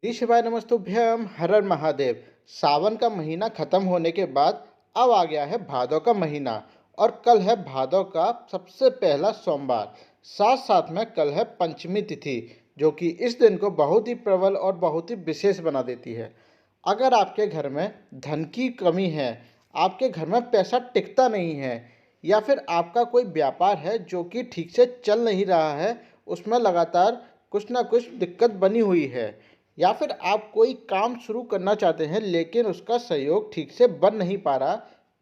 श्री शिवाय नमस्तुभ्यम हर हर महादेव। सावन का महीना खत्म होने के बाद अब आ गया है भादों का महीना और कल है भादों का सबसे पहला सोमवार। साथ साथ में कल है पंचमी तिथि, जो कि इस दिन को बहुत ही प्रबल और बहुत ही विशेष बना देती है। अगर आपके घर में धन की कमी है, आपके घर में पैसा टिकता नहीं है, या फिर आपका कोई व्यापार है जो कि ठीक से चल नहीं रहा है, उसमें लगातार कुछ ना कुछ दिक्कत बनी हुई है, या फिर आप कोई काम शुरू करना चाहते हैं लेकिन उसका सहयोग ठीक से बन नहीं पा रहा,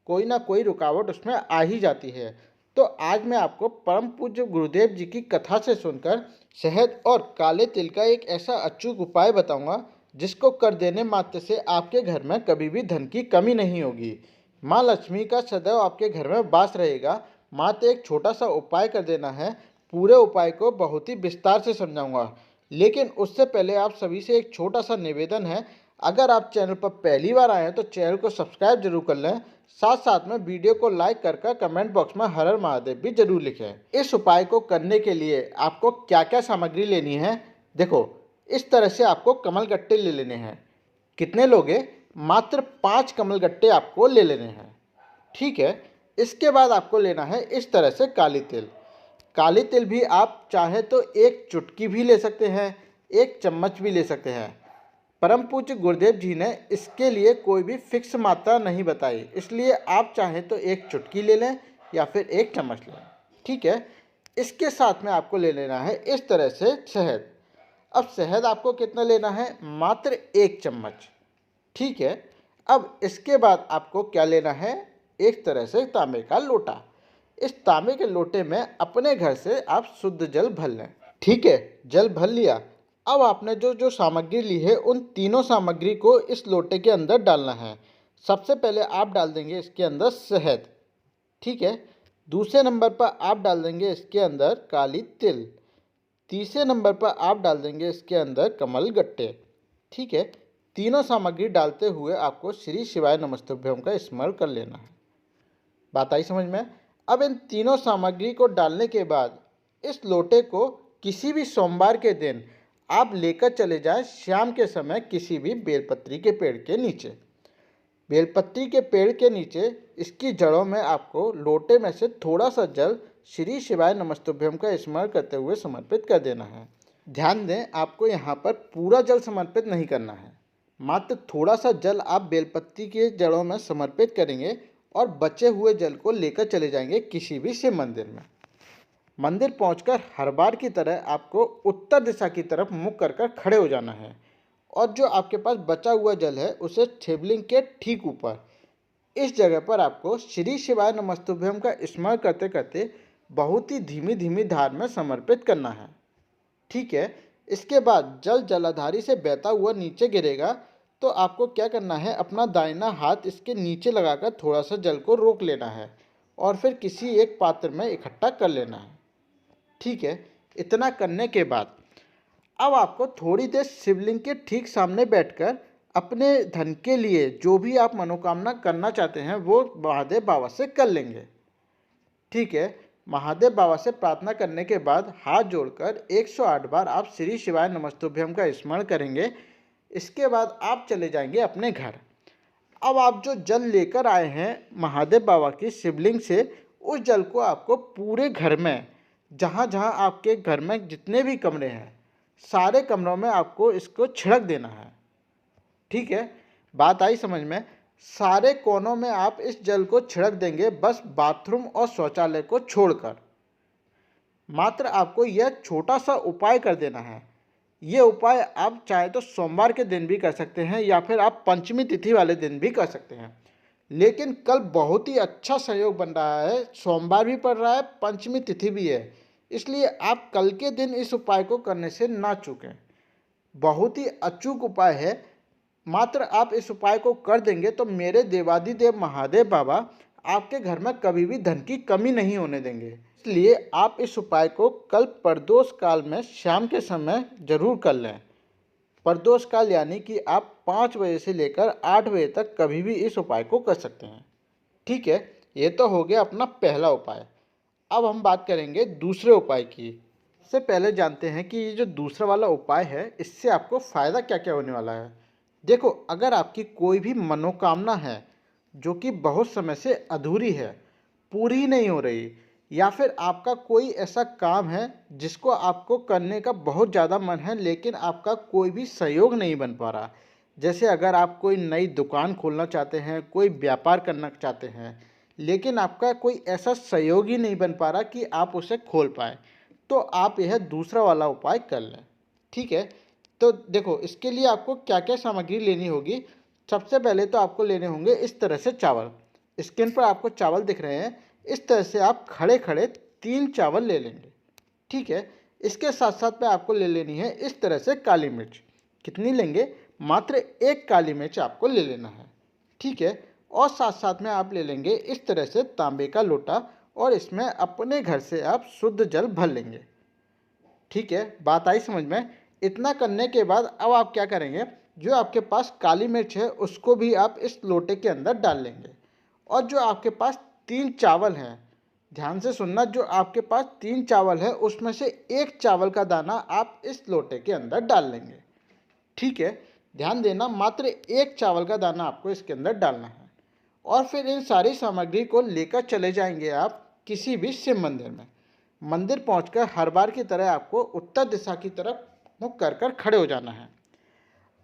कोई ना कोई रुकावट उसमें आ ही जाती है, तो आज मैं आपको परम पूज्य गुरुदेव जी की कथा से सुनकर शहद और काले तिल का एक ऐसा अचूक उपाय बताऊंगा जिसको कर देने मात्र से आपके घर में कभी भी धन की कमी नहीं होगी। माँ लक्ष्मी का सदैव आपके घर में वास रहेगा। मात्र एक छोटा सा उपाय कर देना है। पूरे उपाय को बहुत ही विस्तार से समझाऊंगा, लेकिन उससे पहले आप सभी से एक छोटा सा निवेदन है। अगर आप चैनल पर पहली बार आए हैं तो चैनल को सब्सक्राइब जरूर कर लें। साथ साथ में वीडियो को लाइक कर कमेंट बॉक्स में हर हर महादेव भी जरूर लिखें। इस उपाय को करने के लिए आपको क्या क्या सामग्री लेनी है, देखो इस तरह से आपको कमल गट्टे ले लेने हैं। कितने लोगे? मात्र 5 कमल गट्टे आपको ले लेने हैं। ठीक है। इसके बाद आपको लेना है इस तरह से काली तिल। काली तिल भी आप चाहे तो एक चुटकी भी ले सकते हैं, एक चम्मच भी ले सकते हैं। परम पूज्य गुरुदेव जी ने इसके लिए कोई भी फिक्स मात्रा नहीं बताई, इसलिए आप चाहे तो एक चुटकी ले लें या फिर एक चम्मच लें। ठीक है। इसके साथ में आपको ले लेना है इस तरह से शहद। अब शहद आपको कितना लेना है? मात्र 1 चम्मच। ठीक है। अब इसके बाद आपको क्या लेना है? एक तरह से तांबे का लोटा। इस तांबे के लोटे में अपने घर से आप शुद्ध जल भर लें। ठीक है। जल भर लिया। अब आपने जो जो सामग्री ली है उन तीनों सामग्री को इस लोटे के अंदर डालना है। सबसे पहले आप डाल देंगे इसके अंदर शहद। ठीक है। दूसरे नंबर पर आप डाल देंगे इसके अंदर काली तिल। तीसरे नंबर पर आप डाल देंगे इसके अंदर कमल गट्टे। ठीक है। तीनों सामग्री डालते हुए आपको श्री शिवाय नमस्तुभ्यम का स्मरण कर लेना है। बात आई समझ में? अब इन तीनों सामग्री को डालने के बाद इस लोटे को किसी भी सोमवार के दिन आप लेकर चले जाएं शाम के समय किसी भी बेलपत्री के पेड़ के नीचे। बेलपत्री के पेड़ के नीचे इसकी जड़ों में आपको लोटे में से थोड़ा सा जल श्री शिवाय नमस्तुभ्यम का स्मरण करते हुए समर्पित कर देना है। ध्यान दें, आपको यहाँ पर पूरा जल समर्पित नहीं करना है, मात्र थोड़ा सा जल आप बेलपत्ती के जड़ों में समर्पित करेंगे और बचे हुए जल को लेकर चले जाएंगे किसी भी शिव मंदिर में। मंदिर पहुंचकर हर बार की तरह आपको उत्तर दिशा की तरफ मुख कर खड़े हो जाना है और जो आपके पास बचा हुआ जल है उसे शिवलिंग के ठीक ऊपर इस जगह पर आपको श्री शिवाय नमस्तुभ्यम का स्मरण करते करते बहुत ही धीमी धीमी धार में समर्पित करना है। ठीक है। इसके बाद जल जलाधारी से बहता हुआ नीचे गिरेगा, तो आपको क्या करना है, अपना दाहिना हाथ इसके नीचे लगाकर थोड़ा सा जल को रोक लेना है और फिर किसी एक पात्र में इकट्ठा कर लेना है। ठीक है। इतना करने के बाद अब आपको थोड़ी देर शिवलिंग के ठीक सामने बैठकर अपने धन के लिए जो भी आप मनोकामना करना चाहते हैं वो महादेव बाबा से कर लेंगे। ठीक है। महादेव बाबा से प्रार्थना करने के बाद हाथ जोड़कर 108 बार आप श्री शिवाय नमस्तुभ्यम का स्मरण करेंगे। इसके बाद आप चले जाएंगे अपने घर। अब आप जो जल लेकर आए हैं महादेव बाबा की शिवलिंग से, उस जल को आपको पूरे घर में जहाँ जहाँ आपके घर में जितने भी कमरे हैं सारे कमरों में आपको इसको छिड़क देना है। ठीक है। बात आई समझ में? सारे कोनों में आप इस जल को छिड़क देंगे, बस बाथरूम और शौचालय को छोड़कर। मात्र आपको यह छोटा सा उपाय कर देना है। ये उपाय आप चाहे तो सोमवार के दिन भी कर सकते हैं या फिर आप पंचमी तिथि वाले दिन भी कर सकते हैं, लेकिन कल बहुत ही अच्छा सहयोग बन रहा है। सोमवार भी पड़ रहा है, पंचमी तिथि भी है, इसलिए आप कल के दिन इस उपाय को करने से ना चूकें। बहुत ही अचूक उपाय है। मात्र आप इस उपाय को कर देंगे तो मेरे देवादिदेव महादेव बाबा आपके घर में कभी भी धन की कमी नहीं होने देंगे। इसलिए आप इस उपाय को कल प्रदोष काल में शाम के समय जरूर कर लें। प्रदोष काल यानी कि आप 5 बजे से लेकर 8 बजे तक कभी भी इस उपाय को कर सकते हैं। ठीक है। ये तो हो गया अपना पहला उपाय। अब हम बात करेंगे दूसरे उपाय की। सबसे पहले जानते हैं कि ये जो दूसरा वाला उपाय है इससे आपको फ़ायदा क्या क्या होने वाला है। देखो, अगर आपकी कोई भी मनोकामना है जो कि बहुत समय से अधूरी है, पूरी ही नहीं हो रही, या फिर आपका कोई ऐसा काम है जिसको आपको करने का बहुत ज़्यादा मन है लेकिन आपका कोई भी सहयोग नहीं बन पा रहा। जैसे अगर आप कोई नई दुकान खोलना चाहते हैं, कोई व्यापार करना चाहते हैं, लेकिन आपका कोई ऐसा सहयोग ही नहीं बन पा रहा कि आप उसे खोल पाएँ, तो आप यह दूसरा वाला उपाय कर लें। ठीक है? तो देखो, इसके लिए आपको क्या-क्या सामग्री लेनी होगी। सबसे पहले तो आपको लेने होंगे इस तरह से चावल। स्क्रीन पर आपको चावल दिख रहे हैं, इस तरह से आप खड़े-खड़े 3 चावल ले लेंगे। ठीक है? इसके साथ-साथ में आपको ले लेनी है इस तरह से काली मिर्च। कितनी लेंगे? मात्र 1 काली मिर्च आपको ले लेना है। ठीक है? और साथ-साथ में आप ले लेंगे इस तरह से तांबे का लोटा, और इसमें अपने घर से आप शुद्ध जल भर लेंगे। ठीक है, बात आई समझ में? इतना करने के बाद अब आप क्या करेंगे, जो आपके पास काली मिर्च है उसको भी आप इस लोटे के अंदर डाल लेंगे। और जो आपके पास 3 चावल हैं, ध्यान से सुनना, जो आपके पास 3 चावल है उसमें से 1 चावल का दाना आप इस लोटे के अंदर डाल लेंगे। ठीक है? ध्यान देना, मात्र 1 चावल का दाना आपको इसके अंदर डालना है। और फिर इन सारी सामग्री को लेकर चले जाएंगे आप किसी भी शिव मंदिर में। मंदिर पहुंचकर हर बार की तरह आपको उत्तर दिशा की तरफ मुख कर कर खड़े हो जाना है।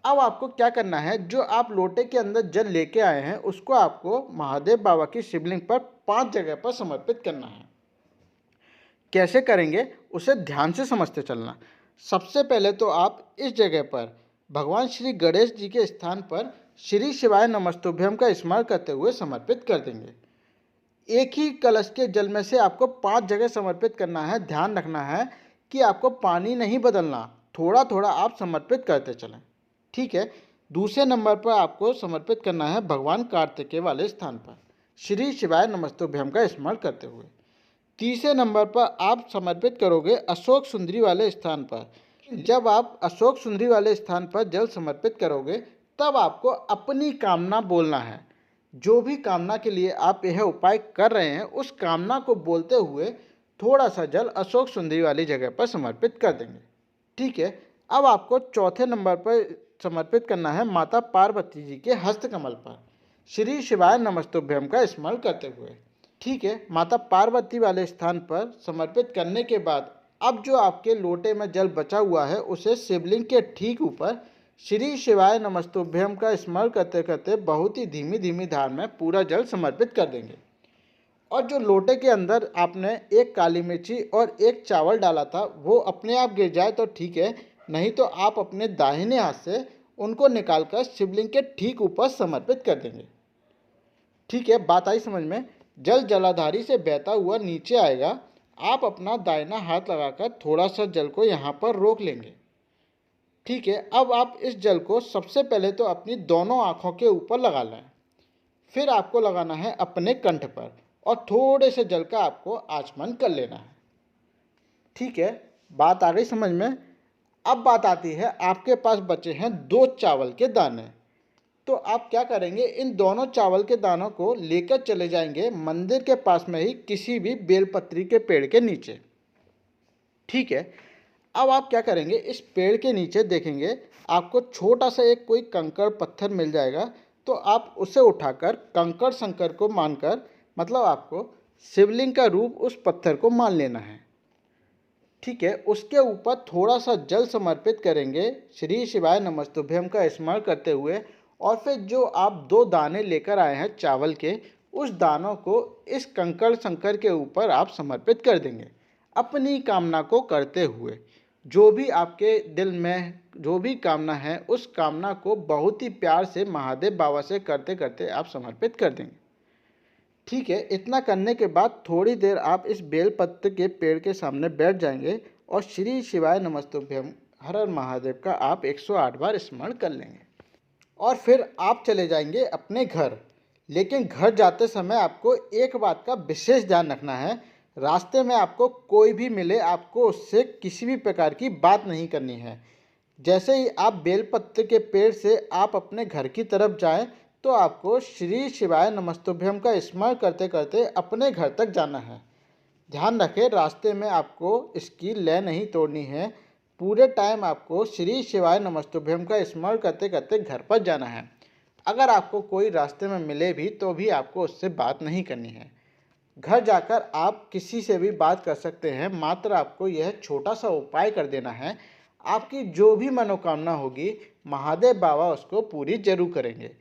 अब आपको क्या करना है, जो आप लोटे के अंदर जल लेके आए हैं उसको आपको महादेव बाबा की शिवलिंग पर 5 जगह पर समर्पित करना है। कैसे करेंगे उसे ध्यान से समझते चलना। सबसे पहले तो आप इस जगह पर भगवान श्री गणेश जी के स्थान पर श्री शिवाय नमस्तुभ्यम का स्मरण करते हुए समर्पित कर देंगे। एक ही कलश के जल में से आपको 5 जगह समर्पित करना है। ध्यान रखना है कि आपको पानी नहीं बदलना, थोड़ा थोड़ा आप समर्पित करते चलें। ठीक है? दूसरे नंबर पर आपको समर्पित करना है भगवान कार्तिकेय वाले स्थान पर श्री शिवाय नमस्तुभ्यम का स्मरण करते हुए। तीसरे नंबर पर आप समर्पित करोगे अशोक सुंदरी वाले स्थान पर। जब आप अशोक सुंदरी वाले स्थान पर जल समर्पित करोगे तब आपको अपनी कामना बोलना है। जो भी कामना के लिए आप यह उपाय कर रहे हैं उस कामना को बोलते हुए थोड़ा सा जल अशोक सुंदरी वाली जगह पर समर्पित कर देंगे। ठीक है? अब आपको चौथे नंबर पर समर्पित करना है माता पार्वती जी के हस्तकमल पर श्री शिवाय नमस्तुभ्यम का स्मरण करते हुए। ठीक है? माता पार्वती वाले स्थान पर समर्पित करने के बाद अब जो आपके लोटे में जल बचा हुआ है उसे शिवलिंग के ठीक ऊपर श्री शिवाय नमस्तुभ्यम का स्मरण करते करते बहुत ही धीमी धीमी धार में पूरा जल समर्पित कर देंगे। और जो लोटे के अंदर आपने 1 काली मिर्ची और 1 चावल डाला था वो अपने आप गिर जाए तो ठीक है, नहीं तो आप अपने दाहिने हाथ से उनको निकालकर शिवलिंग के ठीक ऊपर समर्पित कर देंगे। ठीक है? बात आई समझ में? जल जलाधारी से बहता हुआ नीचे आएगा। आप अपना दाहिना हाथ लगाकर थोड़ा सा जल को यहाँ पर रोक लेंगे। ठीक है? अब आप इस जल को सबसे पहले तो अपनी दोनों आँखों के ऊपर लगा लें। फिर आपको लगाना है अपने कंठ पर और थोड़े से जल का आपको आचमन कर लेना है। ठीक है? बात आ गई समझ में? अब बात आती है, आपके पास बचे हैं 2 चावल के दाने। तो आप क्या करेंगे, इन दोनों चावल के दानों को लेकर चले जाएंगे मंदिर के पास में ही किसी भी बेलपत्री के पेड़ के नीचे। ठीक है? अब आप क्या करेंगे, इस पेड़ के नीचे देखेंगे आपको छोटा सा एक कोई कंकड़ पत्थर मिल जाएगा। तो आप उसे उठाकर कंकड़ शंकर को मानकर, मतलब आपको शिवलिंग का रूप उस पत्थर को मान लेना है। ठीक है? उसके ऊपर थोड़ा सा जल समर्पित करेंगे श्री शिवाय नमस्तुभ्यम का स्मरण करते हुए। और फिर जो आप 2 दाने लेकर आए हैं चावल के, उस दानों को इस कंकड़ शंकर के ऊपर आप समर्पित कर देंगे अपनी कामना को करते हुए। जो भी आपके दिल में जो भी कामना है उस कामना को बहुत ही प्यार से महादेव बाबा से करते करते आप समर्पित कर देंगे। ठीक है? इतना करने के बाद थोड़ी देर आप इस बेलपत्र के पेड़ के सामने बैठ जाएंगे और श्री शिवाय नमस्तुभ्यम हर हर महादेव का आप 108 बार स्मरण कर लेंगे। और फिर आप चले जाएंगे अपने घर। लेकिन घर जाते समय आपको एक बात का विशेष ध्यान रखना है, रास्ते में आपको कोई भी मिले आपको उससे किसी भी प्रकार की बात नहीं करनी है। जैसे ही आप बेलपत्र के पेड़ से आप अपने घर की तरफ जाएं तो आपको श्री शिवाय नमस्तुभ्यम का स्मरण करते करते अपने घर तक जाना है। ध्यान रखें, रास्ते में आपको इसकी लय नहीं तोड़नी है। पूरे टाइम आपको श्री शिवाय नमस्तुभ्यम का स्मरण करते करते घर पर जाना है। अगर आपको कोई रास्ते में मिले भी तो भी आपको उससे बात नहीं करनी है। घर जाकर आप किसी से भी बात कर सकते हैं, मात्र आपको यह छोटा सा उपाय कर देना है। आपकी जो भी मनोकामना होगी महादेव बाबा उसको पूरी जरूर करेंगे।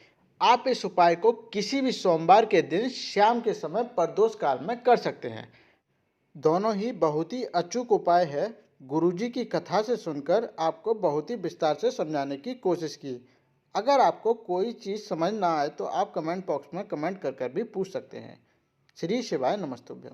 आप इस उपाय को किसी भी सोमवार के दिन शाम के समय प्रदोष काल में कर सकते हैं। दोनों ही बहुत ही अचूक उपाय है। गुरुजी की कथा से सुनकर आपको बहुत ही विस्तार से समझाने की कोशिश की। अगर आपको कोई चीज़ समझ ना आए तो आप कमेंट बॉक्स में कमेंट कर भी पूछ सकते हैं। श्री शिवाय नमस्तुभ्यम।